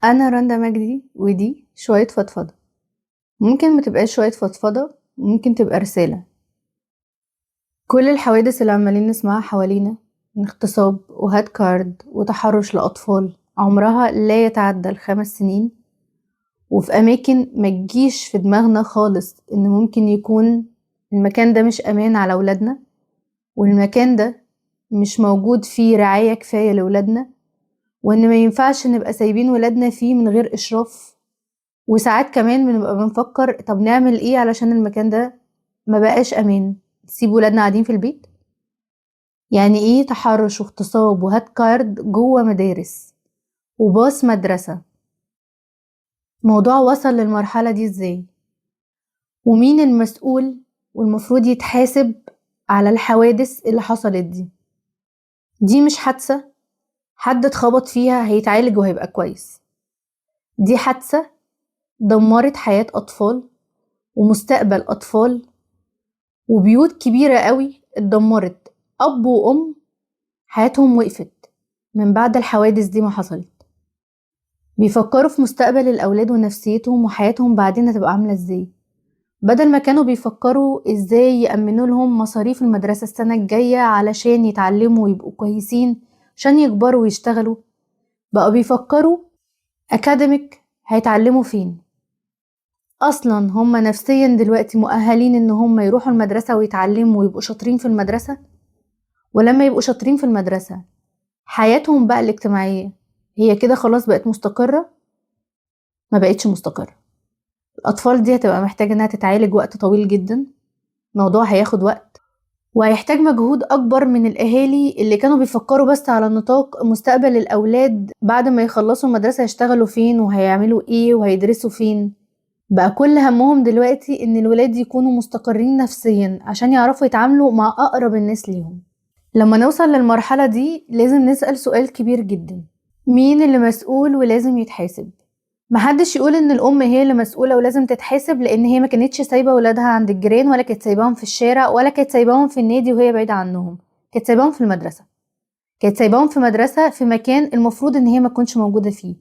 أنا رندا مجدي ودي شوية فضفضة. ممكن متبقاش شوية فضفضة، ممكن تبقى رسالة. كل الحوادث اللي عمالين نسمعها حوالينا من اغتصاب وهات كارد وتحرش لأطفال عمرها لا يتعدى ال5 سنين، وفي أماكن متجيش في دماغنا خالص إن ممكن يكون المكان ده مش أمان على ولادنا، والمكان ده مش موجود فيه رعاية كفاية لولادنا، وإن ما ينفعش نبقى سايبين ولادنا فيه من غير إشراف. وساعات كمان بنبقى بنفكر طب نعمل ايه علشان المكان ده ما بقاش امان، نسيب ولادنا قاعدين في البيت؟ يعني ايه تحرش واغتصاب وهات كارد جوه مدارس وباص مدرسة؟ موضوع وصل للمرحلة دي ازاي؟ ومين المسؤول والمفروض يتحاسب على الحوادث اللي حصلت دي؟ دي مش حادثة حد اتخبط فيها هيتعالج وهيبقى كويس، دي حادثة دمرت حياة أطفال ومستقبل أطفال وبيوت كبيرة قوي اتدمرت، أب وأم حياتهم وقفت من بعد الحوادث دي ما حصلت. بيفكروا في مستقبل الأولاد ونفسيتهم وحياتهم بعدين هتبقى عاملة ازاي، بدل ما كانوا بيفكروا ازاي يأمنوا لهم مصاريف المدرسة السنة الجاية علشان يتعلموا ويبقوا كويسين عشان يكبروا ويشتغلوا. بقوا بيفكروا أكاديميك هيتعلموا فين. أصلا هم نفسيا دلوقتي مؤهلين ان هم يروحوا المدرسة ويتعلموا ويبقوا شاطرين في المدرسة؟ ولما يبقوا شاطرين في المدرسة حياتهم بقى الاجتماعية هي كده خلاص بقت مستقرة؟ ما بقتش مستقرة. الأطفال دي هتبقى محتاجة انها تتعالج وقت طويل جدا، الموضوع هياخد وقت وهيحتاج مجهود أكبر من الأهالي اللي كانوا بيفكروا بس على نطاق مستقبل الأولاد بعد ما يخلصوا المدرسة يشتغلوا فين وهيعملوا ايه وهيدرسوا فين. بقى كل همهم دلوقتي ان الولاد يكونوا مستقرين نفسيا عشان يعرفوا يتعاملوا مع أقرب الناس ليهم. لما نوصل للمرحلة دي لازم نسأل سؤال كبير جدا: مين اللي مسؤول ولازم يتحاسب؟ محدش يقول ان الام هي اللي مسؤولة ولازم تتحاسب، لان هي ما كانتش سايبة ولادها عند الجيران، ولا كانت سايباهم في الشارع، ولا كانت سايباهم في النادي وهي بعيدة عنهم. كانت سايباهم في المدرسة، كانت سايباهم في مدرسة في مكان المفروض ان هي ما تكونش موجودة فيه.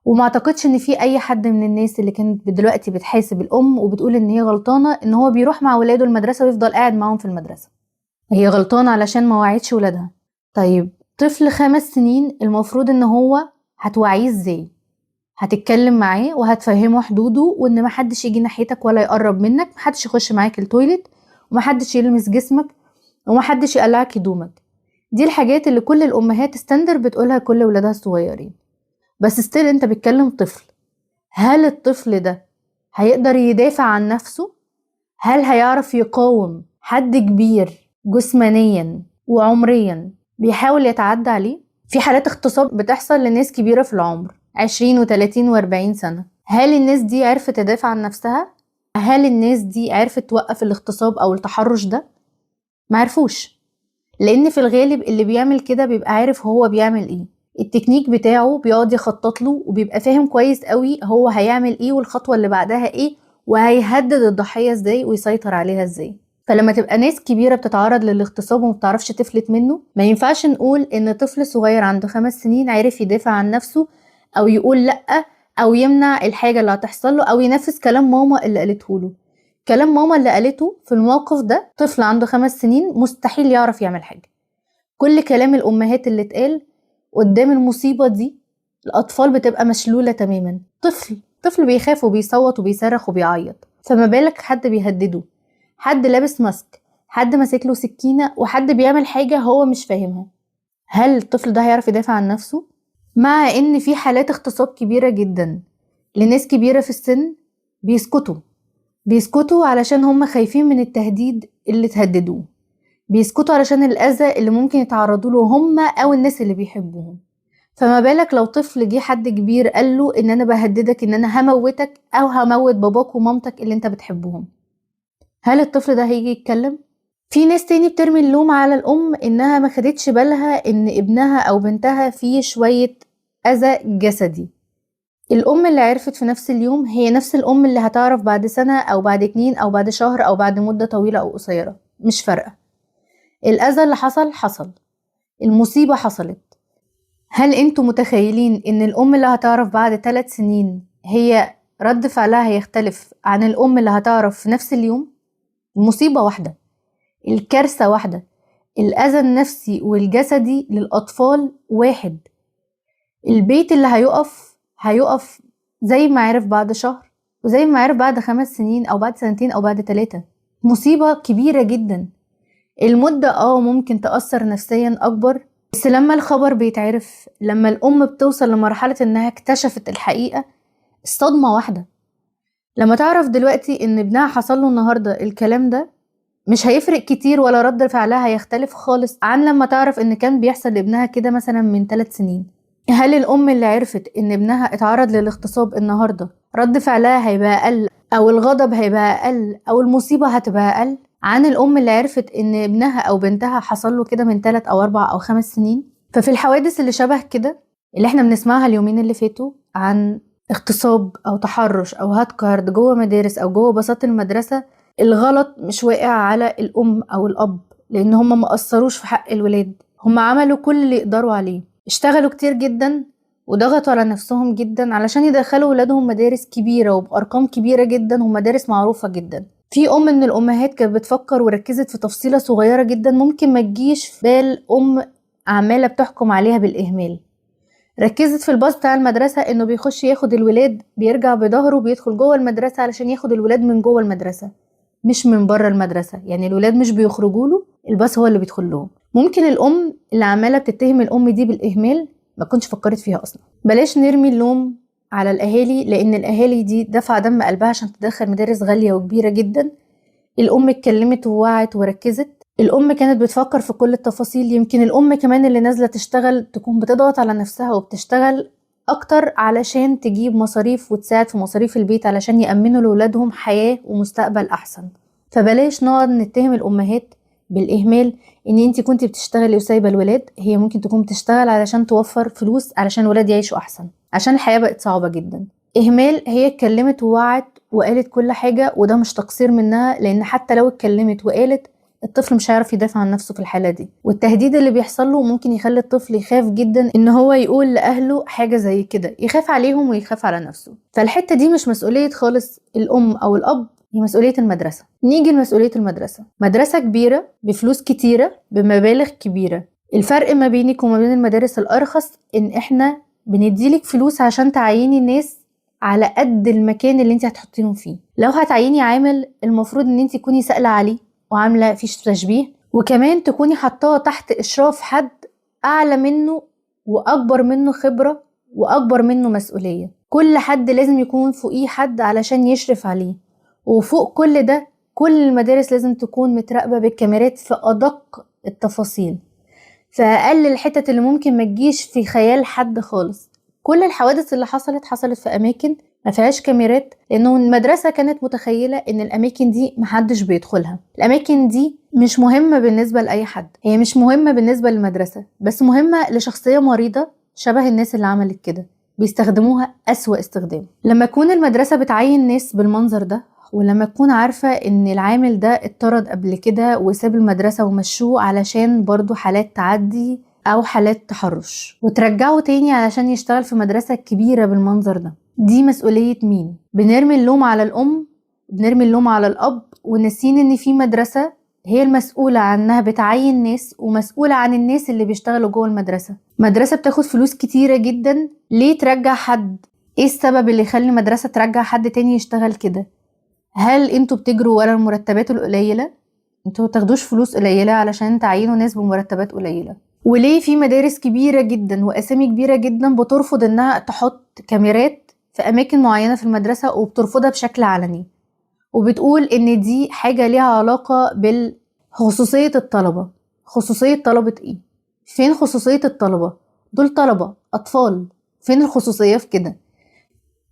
وما اعتقدش ان في اي حد من الناس اللي كانت دلوقتي بتحاسب الام وبتقول ان هي غلطانة ان هو بيروح مع ولاده المدرسة ويفضل قاعد معاهم في المدرسة. هي غلطانة علشان ما وعيتش ولادها. طيب طفل 5 سنين المفروض ان هو هتوعيه ازاي؟ هتتكلم معاه وهتفهمه حدوده، وان محدش يجي ناحيتك ولا يقرب منك، محدش يخش معاك التويلت، ومحدش يلمس جسمك، ومحدش يقلعك هدومك. دي الحاجات اللي كل الامهات ستاندر بتقولها لكل ولادها الصغيرين. بس ستيل انت بتكلم طفل. هل الطفل ده هيقدر يدافع عن نفسه؟ هل هيعرف يقاوم حد كبير جسمانيا وعمريا بيحاول يتعدى عليه؟ في حالات اغتصاب بتحصل لناس كبيرة في العمر 20 و30 و40 سنة. هل الناس دي عرفت تدافع عن نفسها؟ هل الناس دي عرفت توقف الاغتصاب او التحرش ده؟ ما عرفوش، لان في الغالب اللي بيعمل كده بيبقى عارف هو بيعمل ايه، التكنيك بتاعه بيقعد يخطط له وبيبقى فاهم كويس قوي هو هيعمل ايه والخطوة اللي بعدها ايه وهيهدد الضحية ازاي ويسيطر عليها ازاي. فلما تبقى ناس كبيرة بتتعرض للاغتصاب ومبتعرفش تفلت منه، ما ينفعش نقول ان طفل صغير عنده 5 سنين عارف يدافع عن نفسه او يقول لأ او يمنع الحاجة اللي هتحصل له او ينفذ كلام ماما اللي قالته له. كلام ماما اللي قالته في الموقف ده طفل عنده 5 سنين مستحيل يعرف يعمل حاجة. كل كلام الأمهات اللي اتقال قدام المصيبة دي الأطفال بتبقى مشلولة تماما. طفل بيخاف وبيصوت وبيصرخ وبيعيط، فما بالك حد بيهدده، حد لابس ماسك، حد ماسك له سكينة، وحد بيعمل حاجة هو مش فاهمها. هل الطفل ده هيعرف يدافع عن نفسه؟ مع ان في حالات اغتصاب كبيرة جدا لناس كبيرة في السن بيسكتوا علشان هم خايفين من التهديد اللي تهددوه، بيسكتوا علشان الأذى اللي ممكن يتعرضوا له هم أو الناس اللي بيحبوهم. فما بالك لو طفل جه حد كبير قال له ان انا بهددك ان انا هموتك او هموت باباك ومامتك اللي انت بتحبهم، هل الطفل ده هيجي يتكلم؟ في ناس تاني بترمي اللوم على الام انها ما خدتش بالها ان ابنها او بنتها فيه شوية اذى جسدي. الام اللي عرفت في نفس اليوم هي نفس الام اللي هتعرف بعد سنة او بعد 2 او بعد شهر او بعد مدة طويلة او قصيرة، مش فارقة. الاذى اللي حصل، المصيبة حصلت. هل انتوا متخيلين ان الام اللي هتعرف بعد 3 سنين هي رد فعلها هيختلف عن الام اللي هتعرف في نفس اليوم؟ المصيبة واحدة، الكارثة واحدة، الأذى النفسي والجسدي للأطفال واحد. البيت اللي هيقف زي ما عرف بعد شهر، وزي ما عرف بعد 5 سنين أو بعد 2 أو بعد 3. مصيبة كبيرة جدا. المدة ممكن تأثر نفسيا أكبر، بس لما الخبر بيتعرف، لما الأم بتوصل لمرحلة إنها اكتشفت الحقيقة، الصدمة واحدة. لما تعرف دلوقتي إن ابنها حصل له النهاردة الكلام ده، مش هيفرق كتير ولا رد فعلها هيختلف خالص عن لما تعرف إن كان بيحصل لابنها كده مثلا من 3 سنين. هل الأم اللي عرفت إن ابنها اتعرض للاغتصاب النهاردة رد فعلها هيبقى أقل، أو الغضب هيبقى أقل، أو المصيبة هتبقى أقل عن الأم اللي عرفت إن ابنها أو بنتها حصل له كده من 3 أو 4 أو 5 سنين؟ ففي الحوادث اللي شبه كده اللي احنا بنسمعها اليومين اللي فاتوا عن اغتصاب أو تحرش أو هاتكارد جوه مدارس أو جوه باصات المدرسة، الغلط مش واقع على الأم أو الأب، لأن هم ما قصروش في حق الولاد. هم عملوا كل اللي يقدروا عليه، اشتغلوا كتير جدا وضغطوا على نفسهم جدا علشان يدخلوا ولادهم مدارس كبيرة وبأرقام كبيرة جدا ومدارس معروفة جدا. في أم من الأمهات كانت بتفكر وركزت في تفصيلة صغيرة جدا ممكن ما تجيش في بال أم عمالة بتحكم عليها بالإهمال. ركزت في الباص بتاع المدرسة إنه بيخش ياخد الولاد، بيرجع بظهره بيدخل جوه المدرسة علشان ياخد الولاد من جوه المدرسة مش من بره المدرسة. يعني الولاد مش بيخرجوا له، الباص هو اللي بيدخل لهم. ممكن الأم اللي عمالة بتتهم الأم دي بالإهمال ما كنتش فكرت فيها أصلا. بلاش نرمي اللوم على الأهالي، لأن الأهالي دي دفع دم قلبها عشان تدخل مدارس غالية وكبيرة جدا. الأم اتكلمت ووعت وركزت، الأم كانت بتفكر في كل التفاصيل. يمكن الأم كمان اللي نازلة تشتغل تكون بتضغط على نفسها وبتشتغل أكتر علشان تجيب مصاريف وتساعد في مصاريف البيت علشان يأمنوا لولادهم حياة ومستقبل أحسن. فبلاش نقعد نتهم الأمهات بالإهمال، إن انتي كنتي بتشتغلي وسايبة الولاد. هي ممكن تكون بتشتغل علشان توفر فلوس علشان الولاد يعيشوا أحسن، عشان الحياة بقت صعبة جدا. إهمال. هي اتكلمت ووعت وقالت كل حاجة، وده مش تقصير منها، لأن حتى لو اتكلمت وقالت الطفل مش هيعرف يدافع عن نفسه في الحالة دي، والتهديد اللي بيحصل له ممكن يخلي الطفل يخاف جدا ان هو يقول لأهله حاجة زي كده، يخاف عليهم ويخاف على نفسه. فالحتة دي مش مسؤولية خالص الأم أو الأب، هي مسؤولية المدرسة. نيجي لمسؤولية المدرسة. مدرسة كبيرة بفلوس كتيرة بمبالغ كبيرة. الفرق ما بينك وما بين المدارس الأرخص إن إحنا بنديلك فلوس عشان تعيني الناس على قد المكان اللي انت هتحطينهم فيه. لو هتعيني عامل، المفروض ان انت تكوني سائلة عليه وعاملة فيش تشبيه، وكمان تكوني حطاه تحت إشراف حد أعلى منه وأكبر منه خبرة وأكبر منه مسؤولية. كل حد لازم يكون فوقيه حد علشان يشرف عليه. وفوق كل ده كل المدارس لازم تكون متراقبة بالكاميرات في أدق التفاصيل، في أقل الحتت اللي ممكن ما تجيش في خيال حد خالص. كل الحوادث اللي حصلت في أماكن ما فيهاش كاميرات، لأنه المدرسة كانت متخيلة إن الأماكن دي محدش بيدخلها. الأماكن دي مش مهمة بالنسبة لأي حد، هي مش مهمة بالنسبة للمدرسة، بس مهمة لشخصية مريضة شبه الناس اللي عملت كده، بيستخدموها أسوأ استخدام. لما تكون المدرسة بتعين ناس بالمنظر ده، ولما تكون عارفة ان العامل ده اتطرد قبل كده وساب المدرسة ومشوه علشان برضو حالات تعدي او حالات تحرش، وترجعه تاني علشان يشتغل في مدرسة كبيرة بالمنظر ده، دي مسؤولية مين؟ بنرمي اللوم على الام، بنرمي اللوم على الاب، ونسين ان في مدرسة هي المسؤولة عنها بتعين ناس ومسؤولة عن الناس اللي بيشتغلوا جوه المدرسة. مدرسة بتاخد فلوس كتيرة جدا، ليه ترجع حد؟ ايه السبب اللي يخلي مدرسة ترجع حد تاني يشتغل كده؟ هل انتوا بتجروا ورا المرتبات القليلة؟ انتوا متاخدوش فلوس قليلة علشان تعينوا ناس بمرتبات قليلة؟ وليه في مدارس كبيرة جدا واسامي كبيرة جدا بترفض انها تحط كاميرات في اماكن معينة في المدرسة، وبترفضها بشكل علني، وبتقول ان دي حاجة ليها علاقة بالخصوصية الطلبة؟ خصوصية طلبة ايه؟ فين خصوصية الطلبة؟ دول طلبة اطفال، فين الخصوصية في كده؟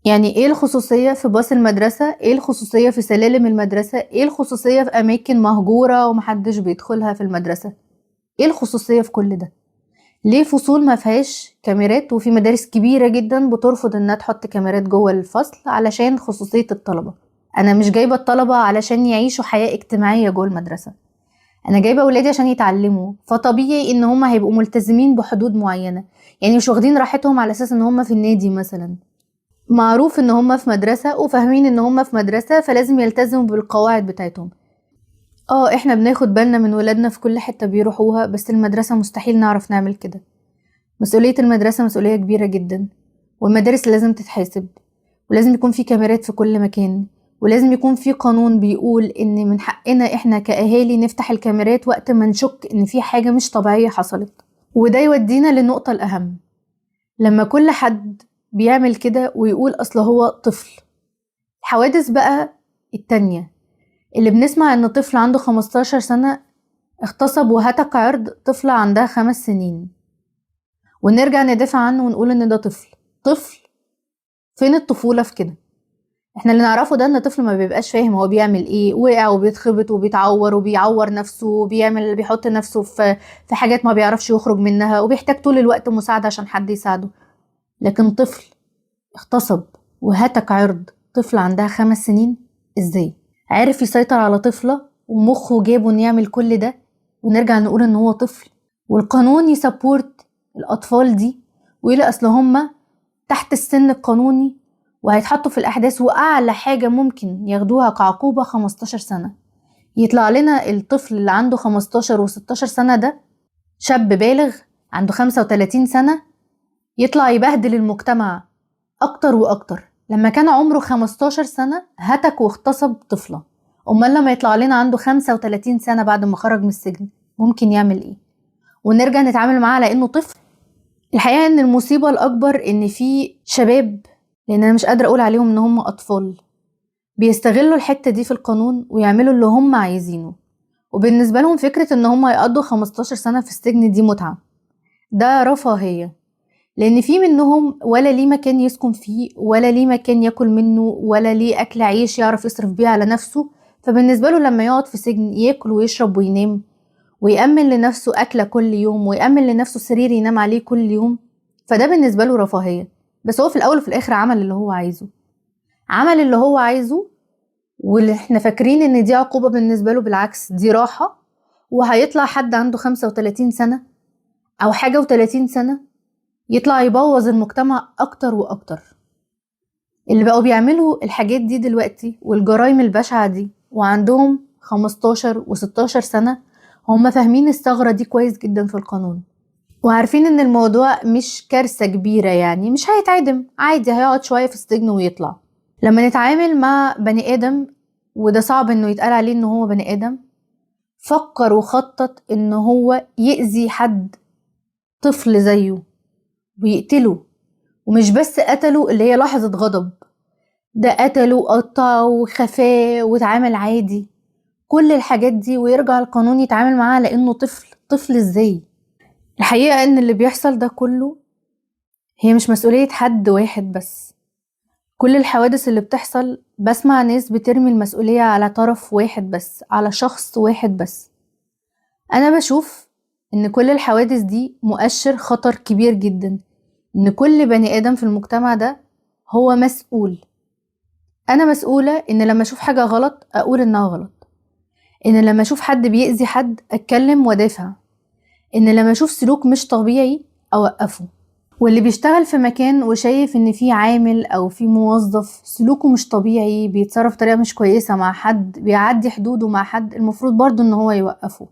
يعني ايه الخصوصية في باص المدرسة؟ ايه الخصوصية في سلالم المدرسة؟ ايه الخصوصية في اماكن مهجورة ومحدش بيدخلها في المدرسة؟ ايه الخصوصية في كل ده؟ ليه فصول ما فيهاش كاميرات وفي مدارس كبيرة جدا بترفض انها تحط كاميرات جوه الفصل علشان خصوصية الطلبة؟ انا مش جايبة الطلبة علشان يعيشوا حياة اجتماعية جوه المدرسة، انا جايبه اولادي عشان يتعلموا، فطبيعي ان هم هيبقوا ملتزمين بحدود معينه، يعني مش واخدين راحتهم على اساس ان هم في النادي مثلا. معروف ان هم في مدرسه وفاهمين ان هم في مدرسه، فلازم يلتزموا بالقواعد بتاعتهم. احنا بناخد بالنا من ولادنا في كل حته بيروحوها، بس المدرسه مستحيل نعرف نعمل كده. مسؤوليه المدرسه مسؤوليه كبيره جدا، والمدارس لازم تتحاسب، ولازم يكون في كاميرات في كل مكان، ولازم يكون في قانون بيقول ان من حقنا احنا كأهالي نفتح الكاميرات وقت ما نشك ان في حاجة مش طبيعية حصلت. وده يودينا للنقطة الأهم، لما كل حد بيعمل كده ويقول أصل هو طفل. الحوادث بقى التانية اللي بنسمع ان طفل عنده 15 سنة اغتصب وهتك عرض طفلة عندها 5 سنين، ونرجع ندافع عنه ونقول ان ده طفل. فين الطفولة في كده؟ احنا اللي نعرفه ده ان الطفل ما بيبقاش فاهم هو بيعمل ايه، وقع وبيتخبط وبيتعور وبيعور نفسه بيحط نفسه في حاجات ما بيعرفش يخرج منها، وبيحتاج طول الوقت مساعدة عشان حد يساعده. لكن طفل اغتصب وهتك عرض طفل عندها 5 سنين، ازاي عارف يسيطر على طفلة ومخه جابه انه يعمل كل ده، ونرجع نقول ان هو طفل؟ والقانون يسابورت الاطفال دي ويقول اصل هما تحت السن القانوني وهيتحطوا في الأحداث، وأعلى حاجة ممكن ياخدوها كعقوبة 15 سنة. يطلع لنا الطفل اللي عنده 15 و16 سنة ده شاب بالغ عنده 35 سنة، يطلع يبهدل المجتمع أكتر وأكتر. لما كان عمره 15 سنة هتك واغتصب طفلة، أمال لما يطلع لنا عنده 35 سنة بعد ما خرج من السجن ممكن يعمل إيه؟ ونرجع نتعامل معاه على إنه طفل. الحقيقة إن المصيبة الأكبر إن في شباب، لأن أنا مش قادرة أقول عليهم إن هم أطفال، بيستغلوا الحتة دي في القانون ويعملوا اللي هم عايزينه، وبالنسبة لهم فكرة إن هم يقضوا 15 سنة في السجن دي متعة، ده رفاهية. لأن في منهم ولا ليه مكان يسكن فيه، ولا ليه مكان ياكل منه، ولا ليه أكل عيش يعرف يصرف بيه على نفسه، فبالنسبة له لما يقعد في سجن ياكل ويشرب وينام ويأمن لنفسه أكلة كل يوم ويأمن لنفسه سرير ينام عليه كل يوم، فده بالنسبة له رفاهية. بس هو في الأول وفي الآخر عمل اللي هو عايزه، واللي احنا فاكرين ان دي عقوبة بالنسبة له بالعكس دي راحة. وهيطلع حد عنده 35 سنة أو حاجة و30 سنة يطلع يبوظ المجتمع أكتر وأكتر. اللي بقوا بيعملوا الحاجات دي دلوقتي والجرائم البشعة دي وعندهم 15 و16 سنة، هم فاهمين الثغرة دي كويس جدا في القانون، وعارفين ان الموضوع مش كارثة كبيرة، يعني مش هيتعدم عادي، هيقعد شوية في السجن ويطلع. لما نتعامل مع بني آدم، وده صعب انه يتقال عليه انه هو بني آدم، فكر وخطط ان هو يأذي حد طفل زيه ويقتله، ومش بس قتله اللي هي لحظة غضب، ده قتله وقطعه وخفاه واتعامل عادي، كل الحاجات دي، ويرجع القانون يتعامل معاه لانه طفل ازاي؟ الحقيقة ان اللي بيحصل ده كله هي مش مسؤولية حد واحد بس. كل الحوادث اللي بتحصل بسمع ناس بترمي المسؤولية على طرف واحد بس، على شخص واحد بس. انا بشوف ان كل الحوادث دي مؤشر خطر كبير جدا، ان كل بني ادم في المجتمع ده هو مسؤول. انا مسؤولة ان لما اشوف حاجة غلط اقول انها غلط، ان لما اشوف حد بيأذي حد اتكلم ودافع، ان لما اشوف سلوك مش طبيعي اوقفه. واللي بيشتغل في مكان وشايف ان في عامل او في موظف سلوكه مش طبيعي، بيتصرف بطريقة مش كويسة مع حد، بيعدي حدوده مع حد، المفروض برضو ان هو يوقفه.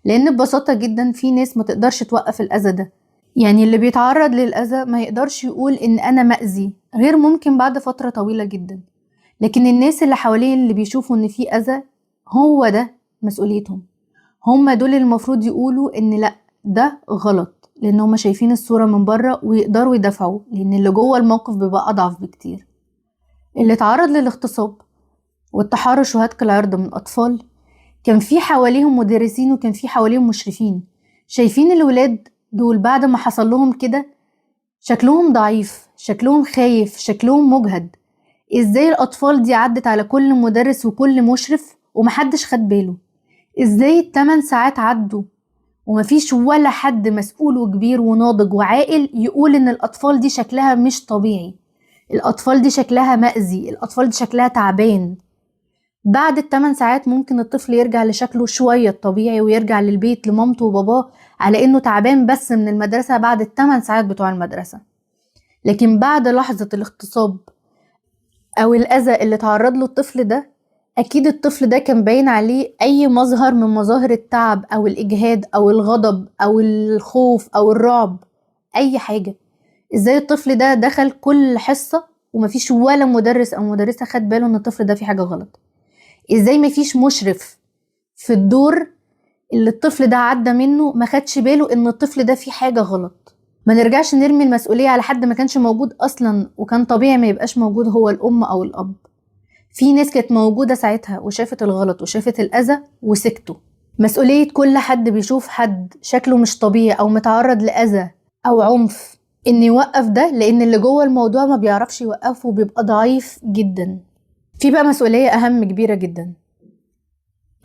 لان ببساطة جدا في ناس ما تقدرش توقف الاذى ده، يعني اللي بيتعرض للاذى ما يقدرش يقول ان انا مأذي، غير ممكن بعد فترة طويلة جدا. لكن الناس اللي حواليه اللي بيشوفوا ان في اذى، هو ده مسؤوليتهم، هم دول المفروض يقولوا ان لا ده غلط، لان هم شايفين الصورة من بره ويقدروا يدافعوا، لان اللي جوه الموقف بيبقى اضعف بكتير. اللي اتعرض للاغتصاب والتحرش وهتك العرض من اطفال، كان في حواليهم مدرسين وكان في حواليهم مشرفين شايفين الولاد دول بعد ما حصل لهم كده شكلهم ضعيف، شكلهم خايف، شكلهم مجهد. ازاي الاطفال دي عدت على كل مدرس وكل مشرف ومحدش خد باله؟ ازاي ال8 ساعات عدوا ومفيش ولا حد مسؤول وكبير وناضج وعاقل يقول ان الاطفال دي شكلها مش طبيعي، الاطفال دي شكلها مأذي، الاطفال دي شكلها تعبان؟ بعد ال8 ساعات ممكن الطفل يرجع لشكله شوية الطبيعي ويرجع للبيت لمامته وباباه على انه تعبان بس من المدرسة بعد ال8 ساعات بتوع المدرسة. لكن بعد لحظة الاغتصاب او الاذى اللي تعرض له الطفل ده، اكيد الطفل ده كان باين عليه اي مظهر من مظاهر التعب او الاجهاد او الغضب او الخوف او الرعب، اي حاجة. ازاي الطفل ده دخل كل حصة ومفيش ولا مدرس او مدرسة خد باله ان الطفل ده فيه حاجة غلط؟ ازاي مفيش مشرف في الدور اللي الطفل ده عدى منه ما خدش باله ان الطفل ده فيه حاجة غلط؟ ما نرجعش نرمي المسؤولية على حد ما كانش موجود اصلا وكان طبيعي ما يبقاش موجود، هو الام او الاب. في ناس كانت موجودة ساعتها وشافت الغلط وشافت الاذى وسكتوا. مسؤولية كل حد بيشوف حد شكله مش طبيعي او متعرض لاذى او عنف ان يوقف ده، لان اللي جوه الموضوع ما بيعرفش يوقفه وبيبقى ضعيف جدا. في بقى مسؤولية اهم كبيرة جدا،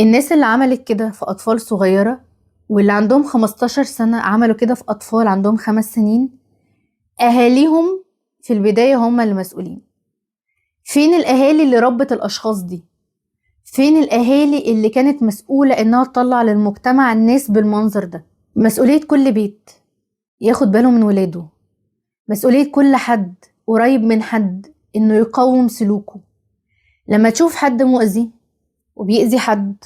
الناس اللي عملت كده في أطفال صغيرة واللي عندهم 15 سنة عملوا كده في أطفال عندهم 5 سنين، أهاليهم في البداية هم اللي مسؤولين. فين الأهالي اللي ربت الأشخاص دي؟ فين الأهالي اللي كانت مسؤولة إنها تطلع للمجتمع الناس بالمنظر ده؟ مسؤولية كل بيت ياخد باله من ولاده، مسؤولية كل حد قريب من حد إنه يقوم سلوكه. لما تشوف حد مؤذي وبيأذي حد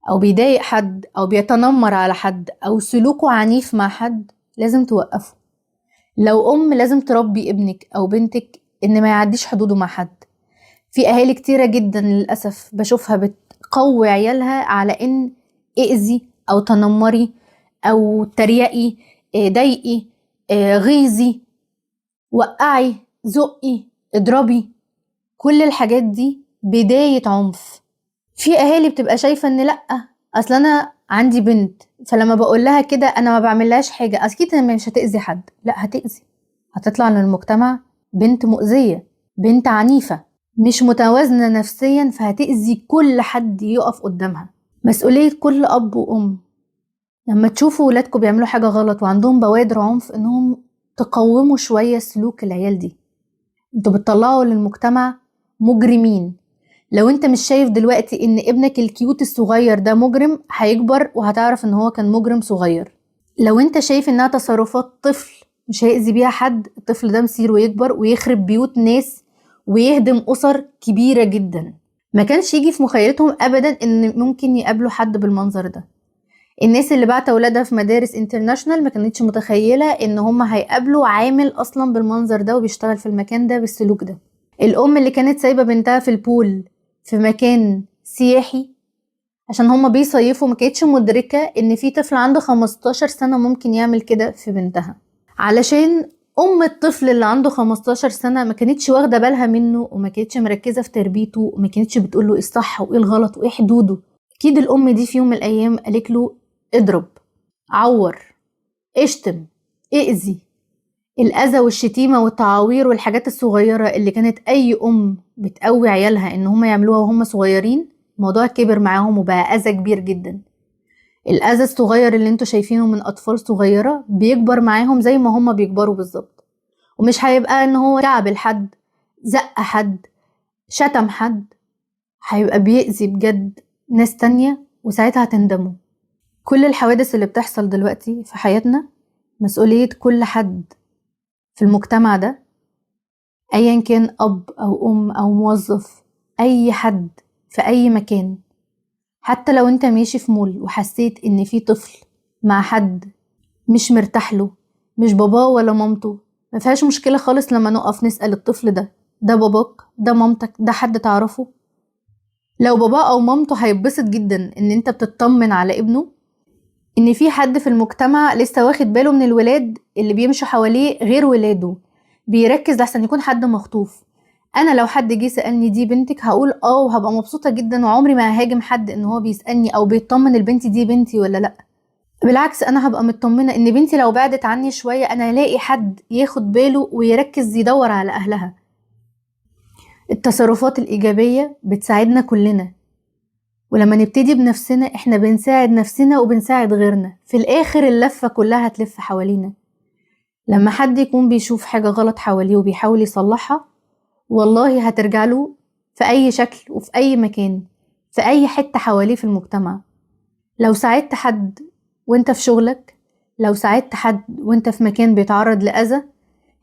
أو بيضايق حد أو بيتنمر على حد أو سلوكه عنيف مع حد، لازم توقفه. لو لازم تربي ابنك أو بنتك إن ما يعديش حدوده مع حد. في أهالي كتيرة جدا للأسف بشوفها بتقوي عيالها على إن إئذي أو تنمري أو تريقي، ضايقي، غيظي، وقعي، زقي، اضربي. كل الحاجات دي بداية عنف. في اهالي بتبقى شايفة ان لأ، اصل انا عندي بنت فلما بقول لها كده انا ما بعملهاش حاجة، اكيد مش هتأذي حد. لا، هتأذي، هتطلع للمجتمع بنت مؤذية، بنت عنيفة مش متوازنة نفسيا، فهتأذي كل حد يقف قدامها. مسؤولية كل اب وام لما تشوفوا ولادكم بيعملوا حاجة غلط وعندهم بوادر عنف انهم تقوموا شوية سلوك العيال دي. انتوا بتطلعوا للمجتمع مجرمين. لو انت مش شايف دلوقتي ان ابنك الكيوت الصغير ده مجرم، هيكبر وهتعرف ان هو كان مجرم صغير. لو انت شايف انها تصرفات طفل مش هيأذي بيها حد، الطفل ده مصيره يكبر ويخرب بيوت ناس ويهدم أسر كبيرة جدا. ما كانش يجي في مخيلتهم ابدا ان ممكن يقابلوا حد بالمنظر ده. الناس اللي بعت اولادها في مدارس انترناشنال ما كانتش متخيلة ان هم هيقابلوا عامل اصلا بالمنظر ده وبيشتغل في المكان ده بالسلوك ده. الام اللي كانت سايبة بنتها في البول في مكان سياحي عشان هما بيصيفوا، ما كانتش مدركة ان في طفل عنده 15 سنة ممكن يعمل كده في بنتها. علشان الطفل اللي عنده 15 سنة ما كانتش واخدة بالها منه وما كانتش مركزة في تربيته وما كانتش بتقوله ايه الصح وايه الغلط وايه حدوده. اكيد الام دي في يوم من الايام قالت له اضرب، عور، اشتم، اذي. الأذى والشتيمة والتعاوير والحاجات الصغيرة اللي كانت أي بتقوي عيالها إن هم يعملوها وهم صغيرين، الموضوع كبر معاهم وبقى أذى كبير جدا. الأذى الصغير اللي انتوا شايفينه من أطفال صغيرة بيكبر معاهم زي ما هم بيكبروا بالظبط، ومش هيبقى إن هو كعبل حد، زق حد، شتم حد، هيبقى بيأذي بجد ناس تانية وساعتها هتندموا. كل الحوادث اللي بتحصل دلوقتي في حياتنا مسؤولية كل حد في المجتمع ده، ايا كان اب او ام او موظف، اي حد في اي مكان. حتى لو انت ماشي في مول وحسيت ان في طفل مع حد مش مرتاح له، مش باباه ولا مامته، ما فيهاش مشكلة خالص لما نقف نسأل الطفل ده باباك، ده مامتك، ده حد تعرفه. لو باباه او مامته هيتبسط جدا ان انت بتطمن على ابنه، ان في حد في المجتمع لسه واخد باله من الولاد اللي بيمشوا حواليه غير ولاده، بيركز لحسن يكون حد مخطوف. انا لو حد جه سألني دي بنتك هقول وهبقى مبسوطة جدا وعمري ما ههاجم حد ان هو بيسألني او بيطمن البنت دي بنتي ولا لا. بالعكس، انا هبقى مطمنة ان بنتي لو بعدت عني شوية انا هلاقي حد ياخد باله ويركز يدور على اهلها. التصرفات الإيجابية بتساعدنا كلنا، ولما نبتدي بنفسنا احنا بنساعد نفسنا وبنساعد غيرنا. في الآخر اللفة كلها هتلف حوالينا. لما حد يكون بيشوف حاجة غلط حواليه وبيحاول يصلحها، والله هترجع له في أي شكل وفي أي مكان. في أي حتة حواليه في المجتمع. لو ساعدت حد وانت في شغلك، لو ساعدت حد وانت في مكان بيتعرض لأذى،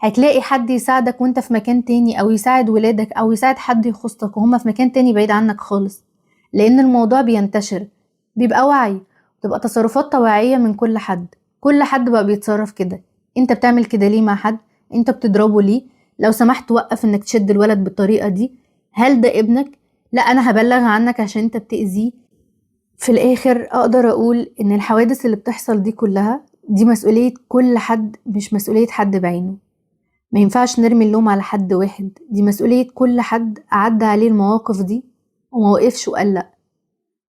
هتلاقي حد يساعدك وانت في مكان تاني، او يساعد ولادك، او يساعد حد يخصك وهما في مكان تاني بعيد عنك خالص. لان الموضوع بينتشر، بيبقى وعي، بتبقى تصرفات طوعية من كل حد. كل حد بقى بيتصرف كده. انت بتعمل كده ليه مع حد؟ انت بتضربه ليه؟ لو سمحت وقف انك تشد الولد بالطريقة دي. هل ده ابنك؟ لا، انا هبلغ عنك عشان انت بتأذيه. في الاخر اقدر اقول ان الحوادث اللي بتحصل دي كلها دي مسؤولية كل حد، مش مسؤولية حد بعينه. ما ينفعش نرمي اللوم على حد واحد، دي مسؤولية كل حد عدى عليه المواقف دي وما وقفش وقال لأ.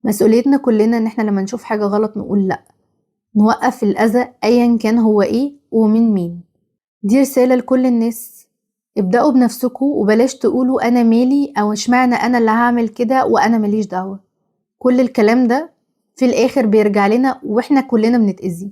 مسؤوليتنا كلنا ان احنا لما نشوف حاجة غلط نقول لأ، نوقف الأذى أيا كان هو ايه ومن مين. دي رسالة لكل الناس. ابدأوا بنفسكوا وبلاش تقولوا أنا مالي أو اشمعنى أنا اللي هعمل كده وأنا ماليش دعوة. كل الكلام ده في الآخر بيرجع لنا واحنا كلنا بنتأذي.